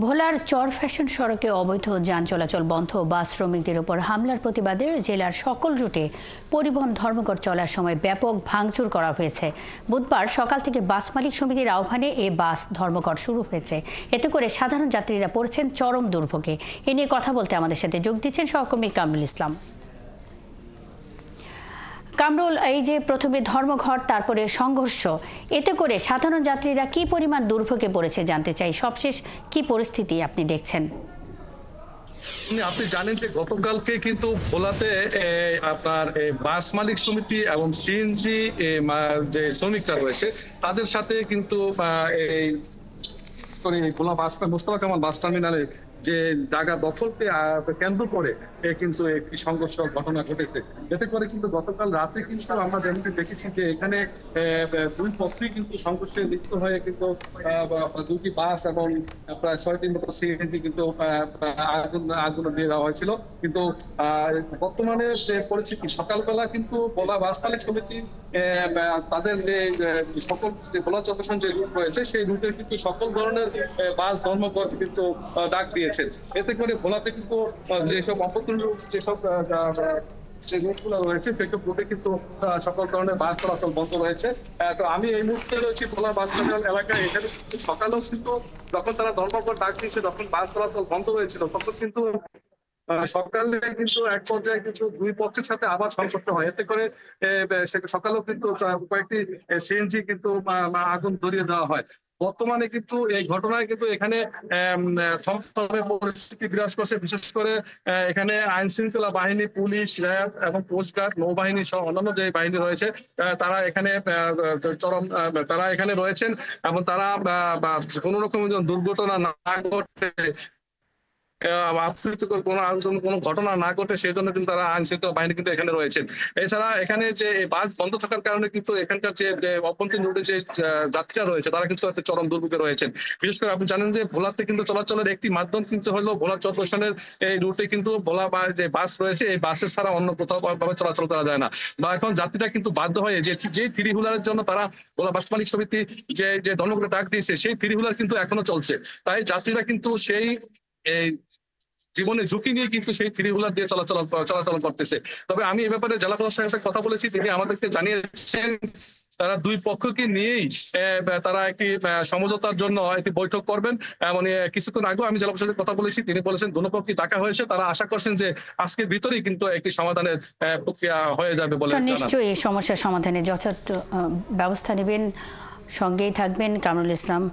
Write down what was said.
ভোলার চর ফ্যাশন সড়কে অবৈধ যান চলাচল বন্ধ, বাস শ্রমিকদের উপর হামলার প্রতিবাদে জেলার সকল রুটে পরিবহন ধর্মঘট চলার সময় ব্যাপক ভাঙচুর করা হয়েছে। বুধবার সকাল থেকে বাস মালিক সমিতির আহ্বানে এ বাস ধর্মঘট শুরু হয়েছে। এতে করে সাধারণ যাত্রীরা পড়েছেন চরম দুর্ভোগে। এ নিয়ে কথা বলতে আমাদের সাথে যোগ দিচ্ছেন সহকর্মী কামরুল ইসলাম। কামরুল, এই যে প্রথমে ধর্মঘট তারপরে সংঘর্ষ, এতে করে সাধারণ যাত্রীরা কি পরিমাণ দুর্ভোগে পড়েছে জানতে চাই। সবশেষ কি পরিস্থিতি আপনি দেখছেন? আপনি জানেন যে গতকালকে কিন্তু ভোলাতে আপনার বাস মালিক সমিতি এবং সিএনজি যে শ্রমিকরা রয়েছে তাদের সাথে কিন্তু এই ভোলা মোস্তফা কামাল বাস টার্মিনালে যে জায়গা দখলকে কেন্দ্র করে কিন্তু একটি সংঘর্ষ ঘটনা ঘটেছে। এতে করে কিন্তু গতকাল রাতে কিন্তু আমরা যেমনটি দেখেছি যে এখানে দুই পক্ষই কিন্তু সংঘর্ষে লিপ্ত হয়ে কিন্তু দুটি বাস এবং প্রায় 6-3 মতো সিএনজি কিন্তু আগুন দিয়ে দেওয়া হয়েছিল। কিন্তু বর্তমানে যে পরিস্থিতি, সকালবেলা কিন্তু ভোলা বাস মালিক সমিতি তাদের যে সকল যে ভোলা চরফ্যাশন যে রুট রয়েছে সেই রুটের কিন্তু সকল ধরনের বাস ধর্মঘট কিন্তু ডাক দিয়েছে। এতে করে ভোলাতে কিন্তু যেসব অপতন যেসব যে রুটগুলো রয়েছে সেসব রুটে কিন্তু সকল ধরনের বাস চলাচল বন্ধ রয়েছে। তো আমি এই মুহূর্তে রয়েছি ভোলা বাস টার্মিনাল এলাকায়। এখানে সকালেও কিন্তু যখন তারা ধর্মঘট ডাক দিয়েছে, যখন বাস চলাচল বন্ধ হয়েছিল, তখন কিন্তু সকালে কিন্তু এক পর্যায়ে কিন্তু দুই পক্ষের সাথে আবার সংঘর্ষ হয়। এতে করে সকালেও কিন্তু কয়েকটি সিএনজি কিন্তু আগুন ধরিয়ে দেওয়া হয়। বর্তমানে কিন্তু এই ঘটনায় কিন্তু এখানে থমথমে পরিস্থিতি বিরাজ করছে। বিশেষ করে এখানে আইন শৃঙ্খলা বাহিনী, পুলিশ, র্যাব এবং কোস্টগার্ড, নৌবাহিনী সহ অন্যান্য যে বাহিনী রয়েছে তারা এখানে তারা এখানে রয়েছেন এবং তারা কোনো রকম দুর্ঘটনা না ঘটে, কোনো ঘটনা না ঘটে সেই জন্য কিন্তু তারা আইন শৃঙ্খলা বাহিনী কিন্তু এখানে রয়েছেন। এছাড়া এখানে যে বাস বন্ধ থাকার কারণে কিন্তু এখানকার যে অভ্যন্তরীণ রুটে যে যাত্রীরা রয়েছে তারা কিন্তু একটা চরম দুর্ভোগে রয়েছেন। বিশেষ করে আপনি জানেন যে ভোলাতে কিন্তু চলাচলের একটি মাধ্যম কিন্তু হলো ভোলা চরফ্যাশনের এই রুটে কিন্তু ভোলা যে বাস রয়েছে এই বাসের ছাড়া অন্য কোথাও ভাবে চলাচল করা যায় না। বা এখন যাত্রীরা কিন্তু বাধ্য হয়ে যে থ্রি হুইলারের জন্য তারা ভোলা বাস মালিক সমিতি যে ধর্মঘটে ডাক দিয়েছে সেই থ্রি হুইলার কিন্তু এখনো চলছে। তাই যাত্রীরা কিন্তু সেই জীবনের ঝুঁকি নিয়ে কিন্তু সেই থ্রি হুইলার দিয়ে চলাচল করতেছে। তবে আমি এ ব্যাপারে জেলা প্রশাসনের সাথে কথা বলেছি, তিনি আমাদেরকে জানিয়েছেন তারা দুই পক্ষকে নিয়েই তারা একটি সমঝোতার জন্য একটি বৈঠক করবেন। এবং কিছুক্ষণ আগেও আমি জেলা প্রশাসনের কথা বলেছি, তিনি বলেছেন দুপক্ষই ডাকা হয়েছে, তারা আশা করছেন যে আজকের ভিতরেই কিন্তু একটি সমাধানের প্রক্রিয়া হয়ে যাবে বলে। নিশ্চয়ই এই সমস্যার সমাধানে যথাযথ ব্যবস্থা নেবেন। সঙ্গেই থাকবেন কামরুল ইসলাম।